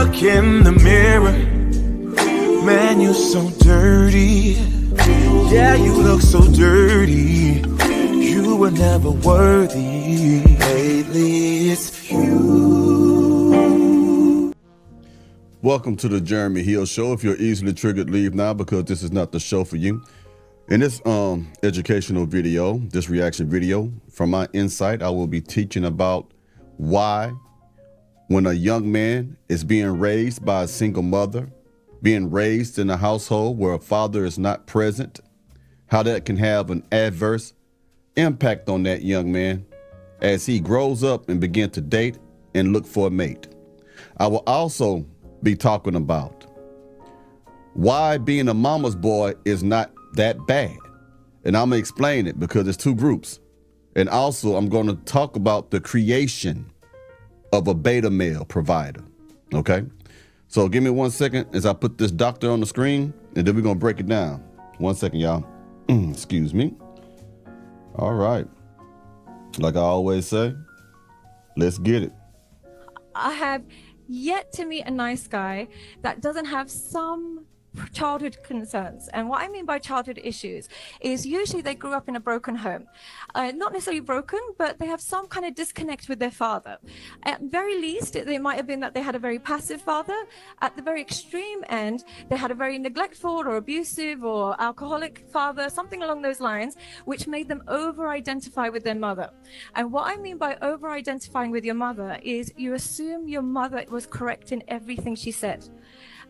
look in the mirror, man, you so dirty. Yeah, you look so dirty. You were never worthy. Lately, it's you. Welcome to the Jeremy Hill Show. If you're easily triggered, leave now because this is not the show for you. In this educational video, this reaction video, from my insight, I will be teaching about why when a young man is being raised by a single mother, being raised in a household where a father is not present, how that can have an adverse impact on that young man as he grows up and begin to date and look for a mate. I will also be talking about why being a mama's boy is not that bad. And I'm gonna explain it because there's two groups. And also I'm gonna talk about the creation of a beta male provider, okay? So give me 1 second as I put this doctor on the screen and then we're gonna break it down. 1 second, y'all. Excuse me. All right. Like I always say, let's get it. I have yet to meet a nice guy that doesn't have some childhood concerns. And what I mean by childhood issues is usually they grew up in a broken home. Not necessarily broken, but they have some kind of disconnect with their father. At very least, it might have been that they had a very passive father. At the very extreme end, they had a very neglectful or abusive or alcoholic father, something along those lines, which made them over-identify with their mother. And what I mean by over-identifying with your mother is you assume your mother was correct in everything she said.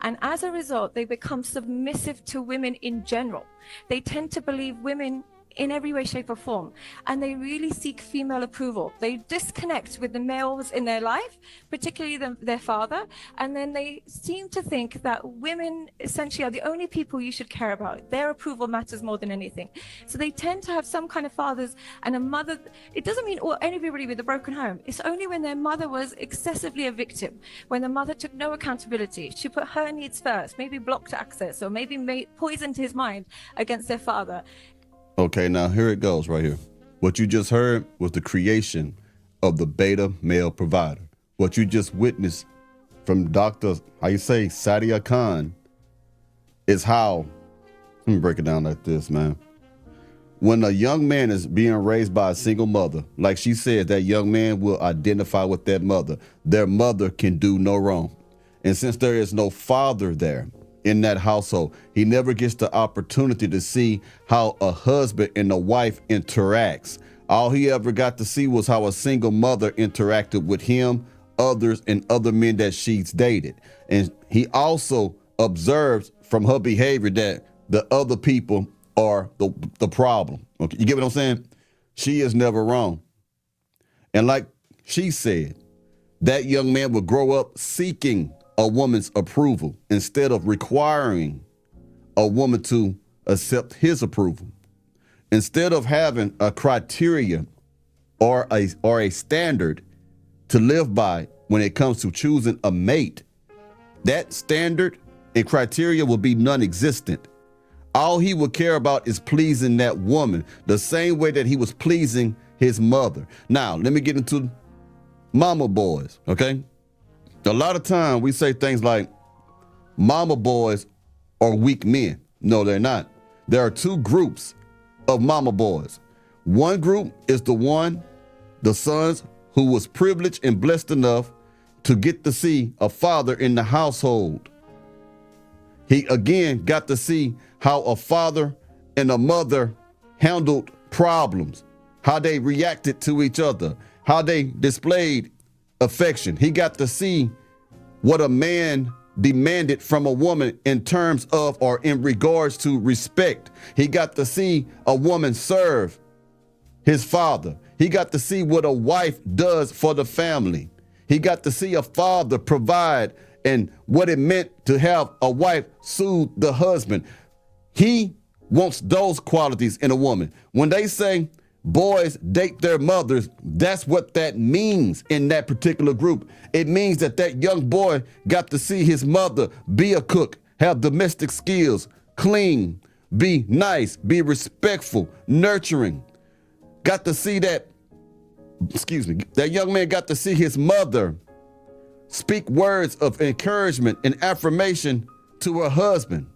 And as a result, they become submissive to women in general. They tend to believe women in every way, shape, or form, and they really seek female approval. They disconnect with the males in their life, particularly their father, and then they seem to think that women essentially are the only people you should care about. Their approval matters more than anything. So they tend to have some kind of fathers and a mother. It doesn't mean anybody with a broken home. It's only when their mother was excessively a victim, when the mother took no accountability. She put her needs first, maybe blocked access, or maybe poisoned his mind against their father. Okay, now here it goes right here. What you just heard was the creation of the beta male provider. What you just witnessed from Dr. Sadia Khan is how, let me break it down like this, man. When a young man is being raised by a single mother, like she said, that young man will identify with that mother. Their mother can do no wrong. And since there is no father there, in that household, he never gets the opportunity to see how a husband and a wife interacts. All he ever got to see was how a single mother interacted with him, others, and other men that she's dated. And he also observes from her behavior that the other people are the problem. Okay, you get what I'm saying? She is never wrong. And like she said, that young man will grow up seeking a woman's approval instead of requiring a woman to accept his approval. Instead of having a criteria or a standard to live by when it comes to choosing a mate, that standard and criteria will be non-existent. All he will care about is pleasing that woman the same way that he was pleasing his mother. Now, let me get into mama boys, okay? A lot of time we say things like mama boys are weak men. No, they're not. There are two groups of mama boys. One group is the sons who was privileged and blessed enough to get to see a father in the household. He again got to see how a father and a mother handled problems, how they reacted to each other, how they displayed affection. He got to see what a man demanded from a woman in terms of or in regards to respect. He got to see a woman serve his father. He got to see what a wife does for the family. He got to see a father provide and what it meant to have a wife soothe the husband. He wants those qualities in a woman. When they say boys date their mothers, that's what that means in that particular group. It means that that young boy got to see his mother be a cook, have domestic skills, clean, be nice, be respectful, nurturing. Got to see that, that young man got to see his mother speak words of encouragement and affirmation to her husband.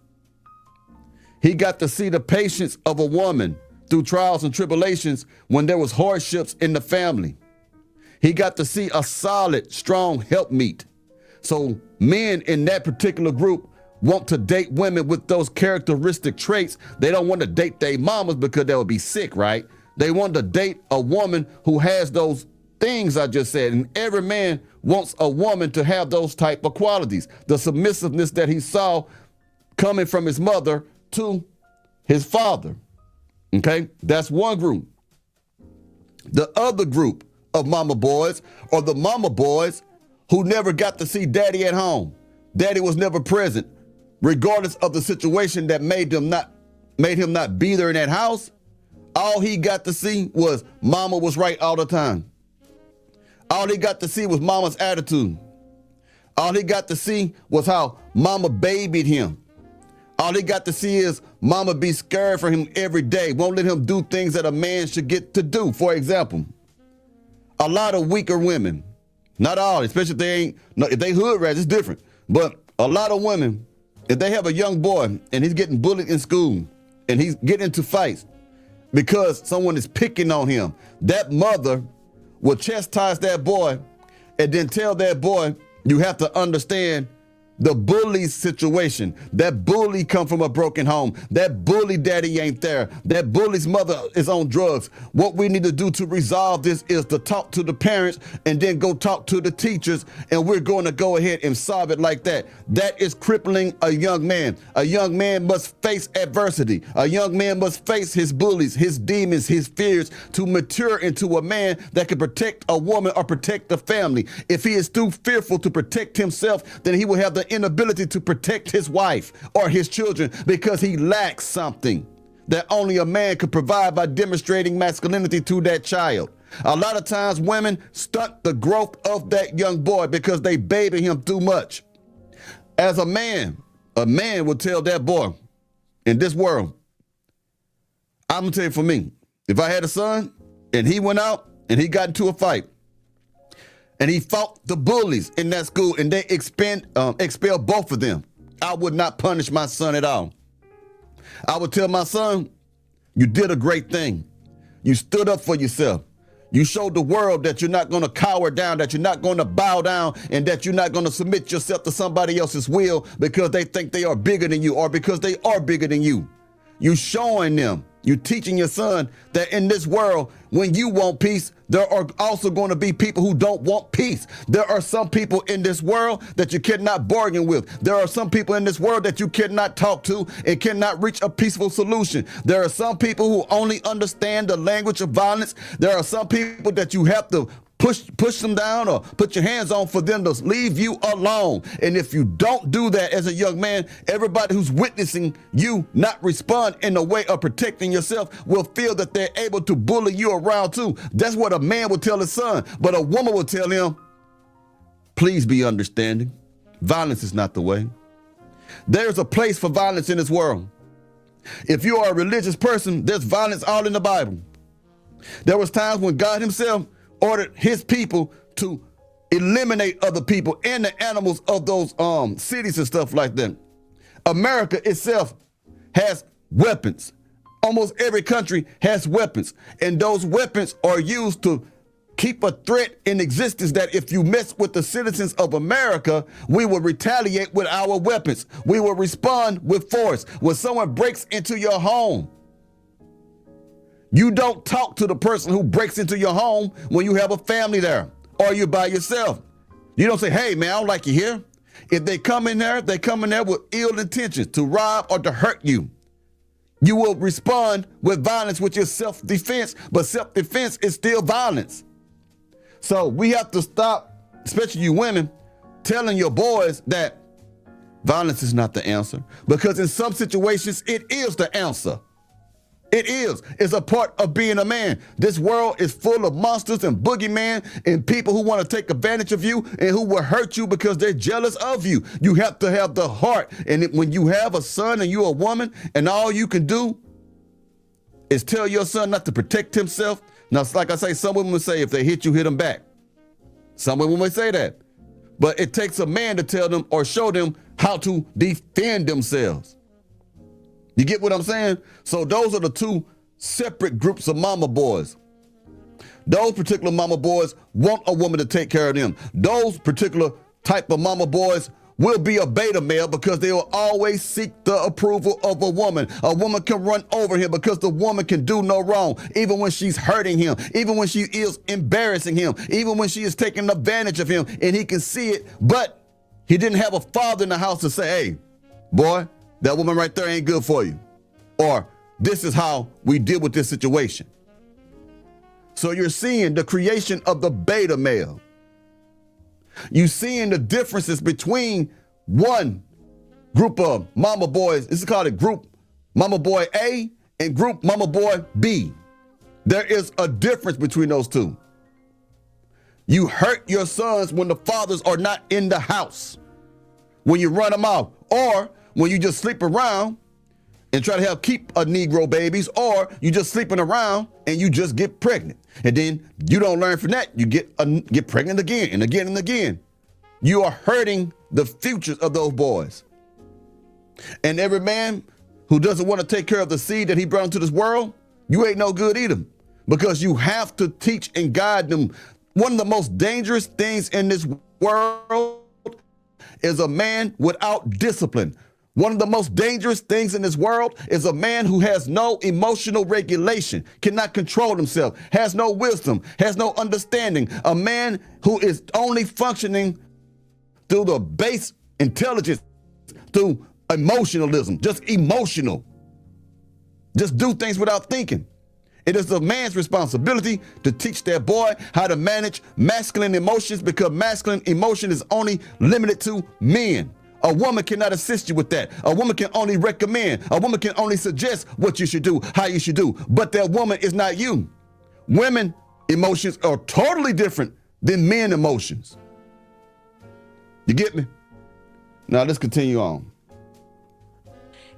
He got to see the patience of a woman through trials and tribulations when there was hardships in the family. He got to see a solid, strong helpmeet. So men in that particular group want to date women with those characteristic traits. They don't want to date their mamas because they would be sick, right? They want to date a woman who has those things I just said. And every man wants a woman to have those type of qualities. The submissiveness that he saw coming from his mother to his father. Okay, that's one group. The other group of mama boys are the mama boys who never got to see daddy at home. Daddy was never present, regardless of the situation that made him not be there in that house. All he got to see was mama was right all the time. All he got to see was mama's attitude. All he got to see was how mama babied him. All he got to see is mama be scared for him every day, won't let him do things that a man should get to do. For example, a lot of weaker women, not all, especially if they hood rats, it's different. But a lot of women, if they have a young boy and he's getting bullied in school and he's getting into fights because someone is picking on him, that mother will chastise that boy and then tell that boy, you have to understand the bully's situation. That bully come from a broken home. That bully daddy ain't there. That bully's mother is on drugs. What we need to do to resolve this is to talk to the parents and then go talk to the teachers, and we're going to go ahead and solve it like that. That is crippling a young man. A young man must face adversity. A young man must face his bullies, his demons, his fears to mature into a man that can protect a woman or protect the family. If he is too fearful to protect himself, then he will have the inability to protect his wife or his children because he lacks something that only a man could provide by demonstrating masculinity to that child. A lot of times women stunt the growth of that young boy because they baby him too much. As a man will tell that boy in this world, I'm gonna tell you for me, if I had a son and he went out and he got into a fight, and he fought the bullies in that school and they expelled both of them, I would not punish my son at all. I would tell my son, you did a great thing. You stood up for yourself. You showed the world that you're not going to cower down, that you're not going to bow down, and that you're not going to submit yourself to somebody else's will because they think they are bigger than you or because they are bigger than you. You showing them, you teaching your son that in this world, when you want peace, there are also going to be people who don't want peace. There are some people in this world that you cannot bargain with. There are some people in this world that you cannot talk to and cannot reach a peaceful solution. There are some people who only understand the language of violence. There are some people that you have to push them down or put your hands on for them to leave you alone. And if you don't do that as a young man, everybody who's witnessing you not respond in a way of protecting yourself will feel that they're able to bully you around too. That's what a man will tell his son. But a woman will tell him, please be understanding. Violence is not the way. There's a place for violence in this world. If you are a religious person, there's violence all in the Bible. There was times when God himself ordered his people to eliminate other people and the animals of those cities and stuff like that. America itself has weapons. Almost every country has weapons, and those weapons are used to keep a threat in existence that if you mess with the citizens of America, we will retaliate with our weapons. We will respond with force. When someone breaks into your home, you don't talk to the person who breaks into your home when you have a family there or you're by yourself. You don't say, hey, man, I don't like you here. If they come in there, they come in there with ill intentions to rob or to hurt you. You will respond with violence, which is self-defense, but self-defense is still violence. So we have to stop, especially you women, telling your boys that violence is not the answer, because in some situations, it is the answer. It is. It's a part of being a man. This world is full of monsters and boogeymen and people who want to take advantage of you and who will hurt you because they're jealous of you. You have to have the heart. And when you have a son and you're a woman and all you can do is tell your son not to protect himself. Now, like I say, some women will say if they hit you, hit them back. Some women will say that. but it takes a man to tell them or show them how to defend themselves. You get what I'm saying? So those are the two separate groups of mama boys. Those particular mama boys want a woman to take care of them. Those particular type of mama boys will be a beta male because they will always seek the approval of a woman. A woman can run over him because the woman can do no wrong, even when she's hurting him, even when she is embarrassing him, even when she is taking advantage of him, and he can see it, but he didn't have a father in the house to say, hey, boy, that woman right there ain't good for you. Or this is how we deal with this situation. So you're seeing the creation of the beta male. You're seeing the differences between one group of mama boys. This is called a group mama boy A and group mama boy B. There is a difference between those two. You hurt your sons when the fathers are not in the house, when you run them off, or when you just sleep around and try to help keep a Negro babies, or you just sleeping around and you just get pregnant. And then you don't learn from that. You get pregnant again and again and again. You are hurting the futures of those boys. And every man who doesn't want to take care of the seed that he brought into this world, you ain't no good either, because you have to teach and guide them. One of the most dangerous things in this world is a man without discipline. One of the most dangerous things in this world is a man who has no emotional regulation, cannot control himself, has no wisdom, has no understanding. A man who is only functioning through the base intelligence, through emotionalism, just emotional. Just do things without thinking. It is the man's responsibility to teach that boy how to manage masculine emotions, because masculine emotion is only limited to men. A woman cannot assist you with that. A woman can only recommend. A woman can only suggest what you should do, how you should do. But that woman is not you. Women emotions are totally different than men emotions. You get me? Now let's continue on.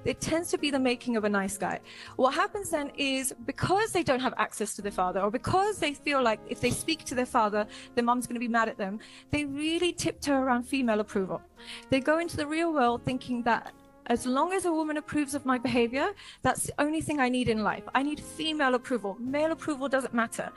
It tends to be the making of a nice guy. What happens then is, because they don't have access to their father, or because they feel like if they speak to their father, their mom's going to be mad at them, they really tiptoe around female approval. They go into the real world thinking that as long as a woman approves of my behavior, that's the only thing I need in life. I need female approval. Male approval doesn't matter.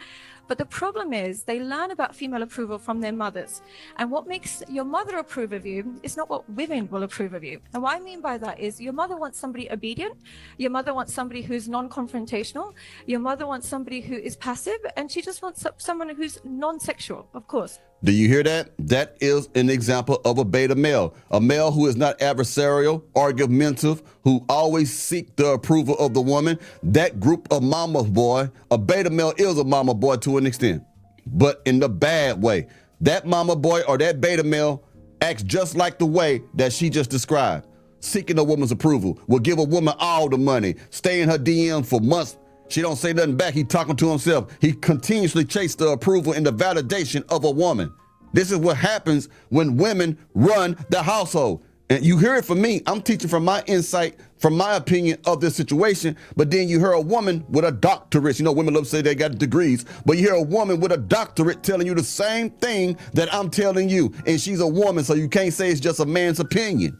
But the problem is they learn about female approval from their mothers. And what makes your mother approve of you is not what women will approve of you. And what I mean by that is your mother wants somebody obedient. Your mother wants somebody who's non-confrontational. Your mother wants somebody who is passive. And she just wants someone who's non-sexual, of course. Do you hear that? That is an example of a beta male. A male who is not adversarial, argumentative, who always seek the approval of the woman. That group of mama boy, a beta male is a mama boy to an extent, but in the bad way. That mama boy or that beta male acts just like the way that she just described. Seeking a woman's approval, will give a woman all the money, stay in her DM for months. She don't say nothing back. He talking to himself. He continuously chases the approval and the validation of a woman. This is what happens when women run the household. And you hear it from me. I'm teaching from my insight, from my opinion of this situation. But then you hear a woman with a doctorate. You know, women love to say they got degrees. But you hear a woman with a doctorate telling you the same thing that I'm telling you. And she's a woman, so you can't say it's just a man's opinion.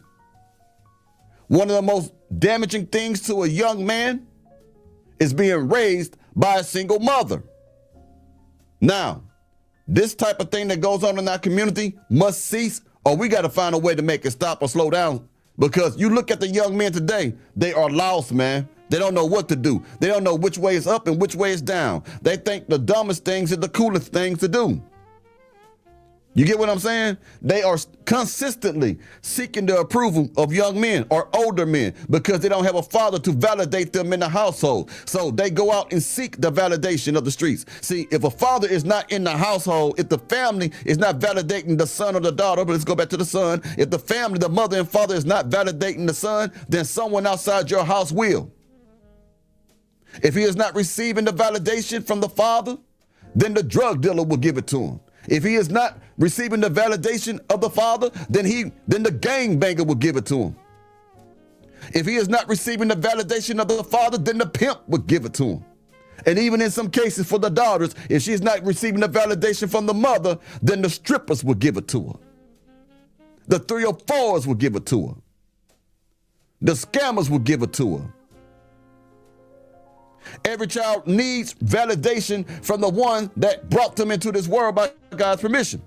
One of the most damaging things to a young man is being raised by a single mother. Now, this type of thing that goes on in our community must cease, or we got to find a way to make it stop or slow down. Because you look at the young men today, they are lost, man. They don't know what to do. They don't know which way is up and which way is down. They think the dumbest things are the coolest things to do. You get what I'm saying? They are consistently seeking the approval of young men or older men because they don't have a father to validate them in the household. So they go out and seek the validation of the streets. See, if a father is not in the household, if the family is not validating the son or the daughter, but let's go back to the son. If the family, the mother and father is not validating the son, then someone outside your house will. If he is not receiving the validation from the father, then the drug dealer will give it to him. If he is not receiving the validation of the father, then the gangbanger will give it to him. If he is not receiving the validation of the father, then the pimp will give it to him. And even in some cases for the daughters, if she's not receiving the validation from the mother, then the strippers will give it to her. The 304s will give it to her. The scammers will give it to her. Every child needs validation from the one that brought them into this world by God's permission.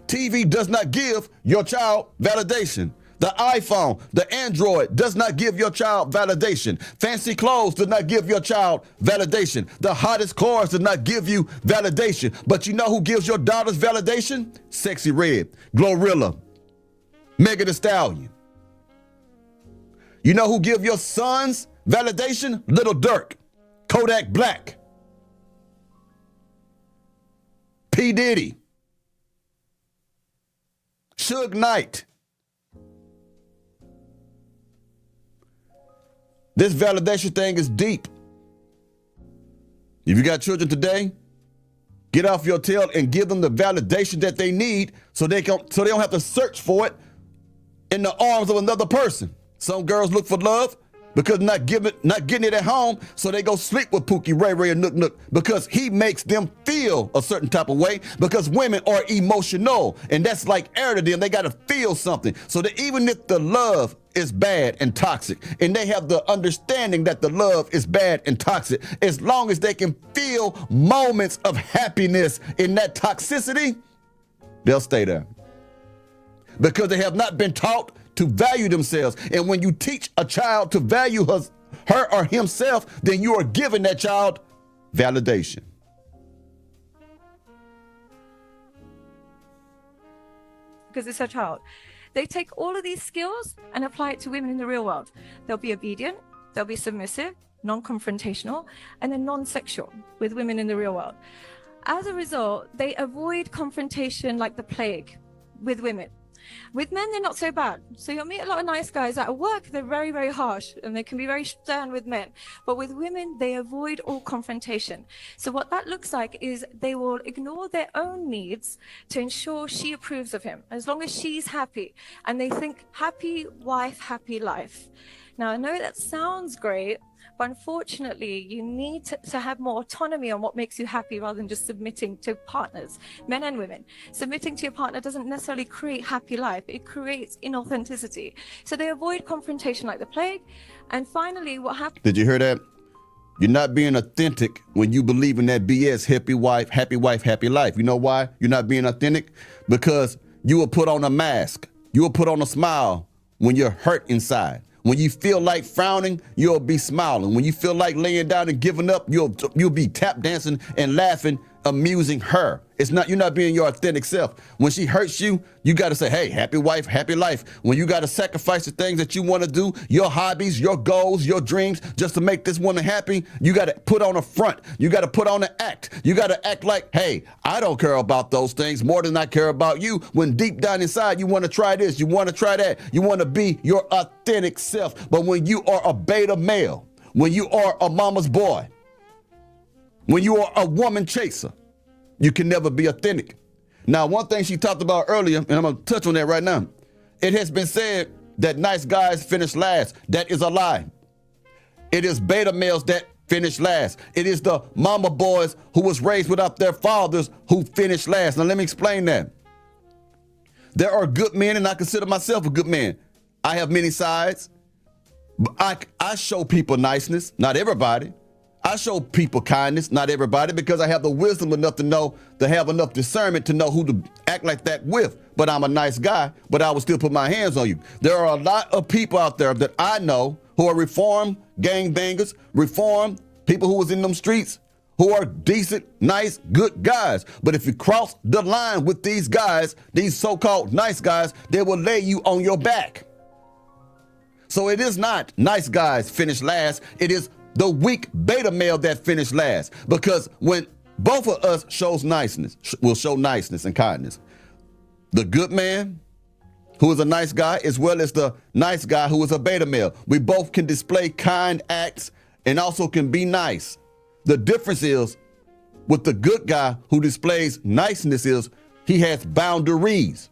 TV does not give your child validation. The iPhone, the Android does not give your child validation. Fancy clothes does not give your child validation. The hottest cars does not give you validation. But you know who gives your daughters validation? Sexy Red, Glorilla, Megan Thee Stallion. You know who give your sons validation? Little Dirk, Kodak Black, P. Diddy, Suge Knight. This validation thing is deep. If you got children today, get off your tail and give them the validation that they need so they don't have to search for it in the arms of another person. Some girls look for love because not getting it at home, so they go sleep with Pookie, Ray Ray, and Nook Nook because he makes them feel a certain type of way, because women are emotional, and that's like air to them. They got to feel something. So that even if the love is bad and toxic, and they have the understanding that the love is bad and toxic, as long as they can feel moments of happiness in that toxicity, they'll stay there. Because they have not been taught to value themselves. And when you teach a child to value her or himself, then you are giving that child validation. Because it's a child. They take all of these skills and apply it to women in the real world. They'll be obedient, they'll be submissive, non-confrontational, and then non-sexual with women in the real world. As a result, they avoid confrontation like the plague with women. With men, they're not so bad. So you'll meet a lot of nice guys at work. They're very, very harsh and they can be very stern with men. But with women, they avoid all confrontation. So what that looks like is they will ignore their own needs to ensure she approves of him, as long as she's happy. And they think happy wife, happy life. Now, I know that sounds great, but unfortunately, you need to have more autonomy on what makes you happy rather than just submitting to partners, men and women. Submitting to your partner doesn't necessarily create happy life. It creates inauthenticity. So they avoid confrontation like the plague. And finally, what happens... Did you hear that? You're not being authentic when you believe in that BS, happy wife, happy life. You know why you're not being authentic? Because you will put on a mask. You will put on a smile when you're hurt inside. When you feel like frowning, you'll be smiling. When you feel like laying down and giving up, you'll be tap dancing and laughing, amusing her. You're not being your authentic self. When she hurts you, you got to say, hey, happy wife, happy life. When you got to sacrifice the things that you want to do, your hobbies, your goals, your dreams, just to make this woman happy, you got to put on a front. You got to put on an act. You got to act like, hey, I don't care about those things more than I care about you. When deep down inside, you want to try this, you want to try that. You want to be your authentic self. But when you are a beta male, when you are a mama's boy, when you are a woman chaser, you can never be authentic. Now, one thing she talked about earlier, and I'm going to touch on that right now. It has been said that nice guys finish last. That is a lie. It is beta males that finish last. It is the mama boys who was raised without their fathers who finish last. Now, let me explain that. There are good men, and I consider myself a good man. I have many sides. But I show people niceness, not everybody. I show people kindness, not everybody, because I have the wisdom enough to have enough discernment to know who to act like that with. But I'm a nice guy, but I will still put my hands on you. There are a lot of people out there that I know who are reformed gangbangers, reformed people who was in them streets, who are decent, nice, good guys. But if you cross the line with these guys, these so-called nice guys, they will lay you on your back. So it is not nice guys finish last. It is the weak beta male that finished last, because when both of us will show niceness and kindness. The good man, who is a nice guy, as well as the nice guy who is a beta male. We both can display kind acts and also can be nice. The difference is with the good guy who displays niceness is he has boundaries.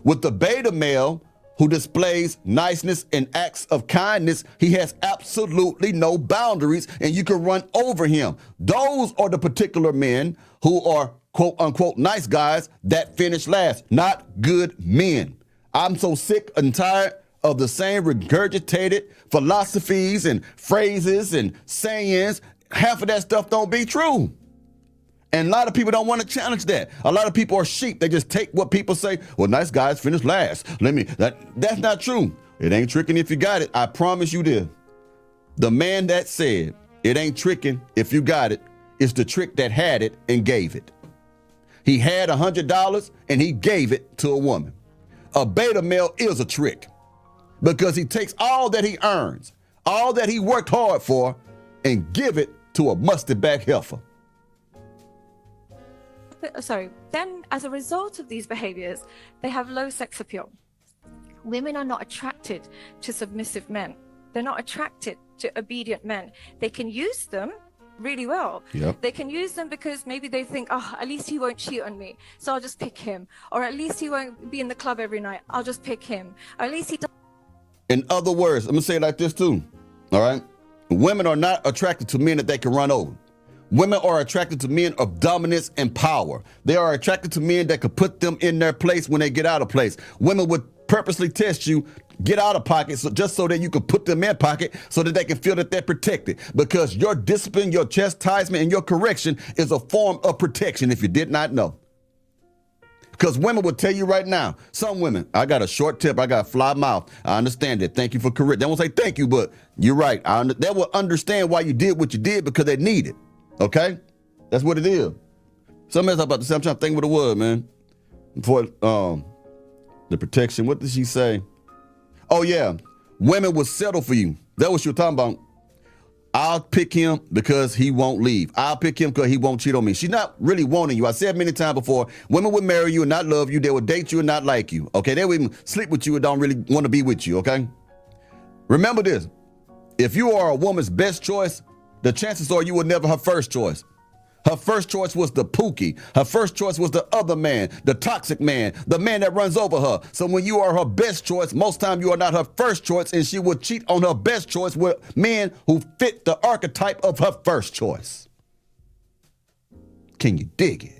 With the beta male who displays niceness and acts of kindness, he has absolutely no boundaries and you can run over him. Those are the particular men who are quote unquote nice guys that finish last, not good men. I'm so sick and tired of the same regurgitated philosophies and phrases and sayings. Half of that stuff don't be true. And a lot of people don't want to challenge that. A lot of people are sheep. They just take what people say. Well, nice guys finish last. That's not true. It ain't tricking if you got it. I promise you this. The man that said it ain't tricking if you got it is the trick that had it and gave it. He had $100 and he gave it to a woman. A beta male is a trick because he takes all that he earns, all that he worked hard for, and give it to a musty back heifer. Then as a result of these behaviors, they have low sex appeal. Women are not attracted to submissive men. They're not attracted to obedient men. They can use them really well. Yep. They can use them because maybe they think, oh, at least he won't cheat on me, so I'll just pick him. Or at least he won't be in the club every night, I'll just pick him. Or at least he doesn't. In other words, I'm gonna say it like this too, all right? Women are not attracted to men that they can run over. Women are attracted to men of dominance and power. They are attracted to men that could put them in their place when they get out of place. Women would purposely test you, get out of pocket, just so that you can put them in pocket so that they can feel that they're protected. Because your discipline, your chastisement, and your correction is a form of protection if you did not know. Because women will tell you right now, some women, I got a short tip, I got a fly mouth. I understand that. Thank you for correct. They won't say thank you, but you're right. They will understand why you did what you did because they need it. Okay? That's what it is. Something else about the same. I'm trying to think what it was, man. For the protection. What did she say? Oh, yeah. Women will settle for you. That's what she was talking about. I'll pick him because he won't leave. I'll pick him because he won't cheat on me. She's not really wanting you. I said many times before, women would marry you and not love you. They would date you and not like you. Okay? They would even sleep with you and don't really want to be with you. Okay? Remember this. If you are a woman's best choice, the chances are you were never her first choice. Her first choice was the pookie. Her first choice was the other man, the toxic man, the man that runs over her. So when you are her best choice, most time you are not her first choice, and she will cheat on her best choice with men who fit the archetype of her first choice. Can you dig it?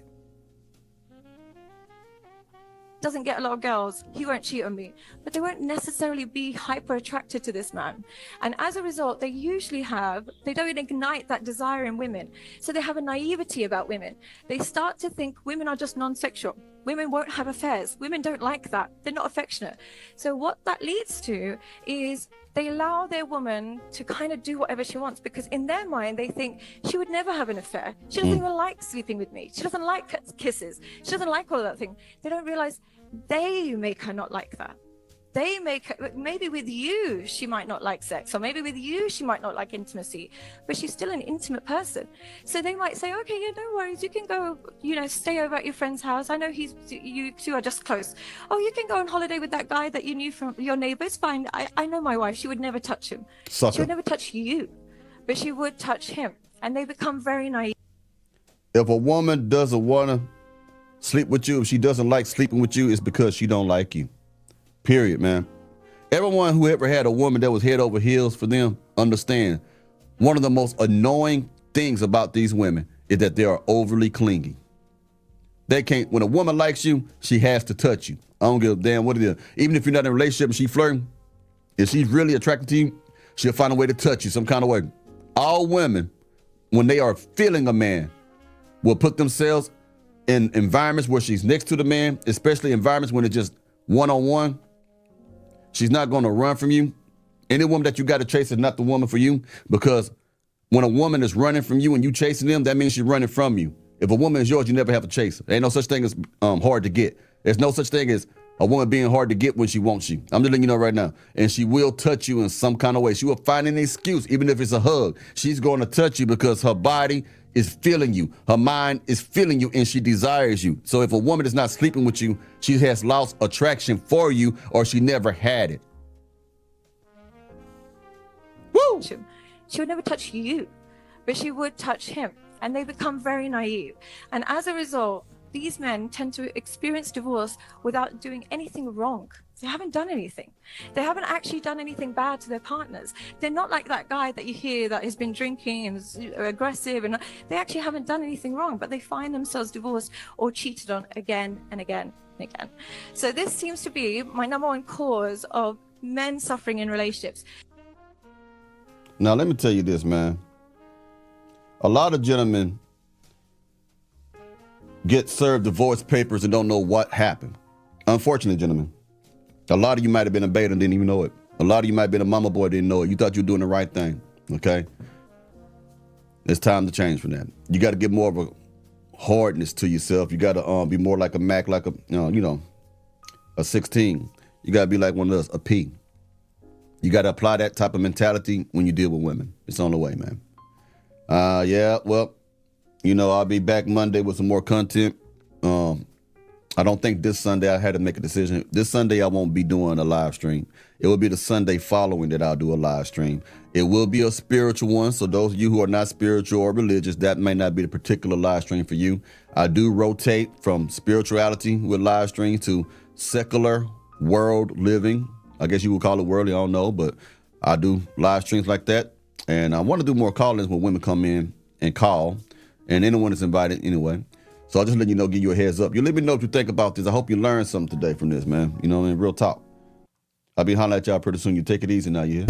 Doesn't get a lot of girls, he won't cheat on me, but they won't necessarily be hyper attracted to this man. And as a result, they don't ignite that desire in women. So they have a naivety about women. They start to think women are just non-sexual. Women won't have affairs. Women don't like that. They're not affectionate. So what that leads to is they allow their woman to kind of do whatever she wants, because in their mind, they think she would never have an affair. She doesn't even like sleeping with me. She doesn't like kisses. She doesn't like all of that thing. They don't realize they make her not like that. They make her, maybe with you, she might not like sex, or maybe with you, she might not like intimacy, but she's still an intimate person. So they might say, okay, yeah, no worries. You can go, stay over at your friend's house. I know you two are just close. Oh, you can go on holiday with that guy that you knew from your neighbor. It's fine. I know my wife. She would never touch him. Sucker. She would never touch you, but she would touch him. And they become very naive. If a woman doesn't want to sleep with you, if she doesn't like sleeping with you, it's because she don't like you. Period, man. Everyone who ever had a woman that was head over heels for them understand one of the most annoying things about these women is that they are overly clingy. They can't, when a woman likes you, she has to touch you. I don't give a damn what it is. Even if you're not in a relationship and she's flirting, if she's really attracted to you, she'll find a way to touch you some kind of way. All women, when they are feeling a man, will put themselves in environments where she's next to the man, especially environments when it's just one-on-one. She's not going to run from you. Any woman that you got to chase is not the woman for you, because when a woman is running from you and you chasing them, that means she's running from you. If a woman is yours, you never have to chase her. There ain't no such thing as hard to get. There's no such thing as a woman being hard to get when she wants you. I'm just letting you know right now. And she will touch you in some kind of way. She will find an excuse, even if it's a hug. She's going to touch you because her body is feeling you. Her mind is feeling you, and she desires you. So if a woman is not sleeping with you, she has lost attraction for you, or she never had it. Woo! She would never touch you, but she would touch him. And they become very naive. And as a result, these men tend to experience divorce without doing anything wrong. They haven't done anything. They haven't actually done anything bad to their partners. They're not like that guy that you hear that has been drinking and is aggressive, and they actually haven't done anything wrong, but they find themselves divorced or cheated on again and again and again. So this seems to be my number one cause of men suffering in relationships. Now, let me tell you this, man. A lot of gentlemen get served divorce papers and don't know what happened. Unfortunately, gentlemen, a lot of you might have been a beta and didn't even know it. A lot of you might have been a mama boy, didn't know it. You thought you were doing the right thing, okay? It's time to change from that. You got to get more of a hardness to yourself. You got to be more like a Mac, like a 16. You got to be like one of us, a P. You got to apply that type of mentality when you deal with women. It's on the way, man. Yeah, well, I'll be back Monday with some more content. I don't think this Sunday I had to make a decision. This Sunday I won't be doing a live stream. It will be the Sunday following that I'll do a live stream. It will be a spiritual one. So those of you who are not spiritual or religious, that may not be the particular live stream for you. I do rotate from spirituality with live streams to secular world living. I guess you would call it worldly, I don't know, but I do live streams like that. And I want to do more call-ins when women come in and call, and anyone is invited anyway. So I'll just let you know, give you a heads up. You let me know what you think about this. I hope you learned something today from this, man. Real talk. I'll be hollering at y'all pretty soon. You take it easy now, yeah?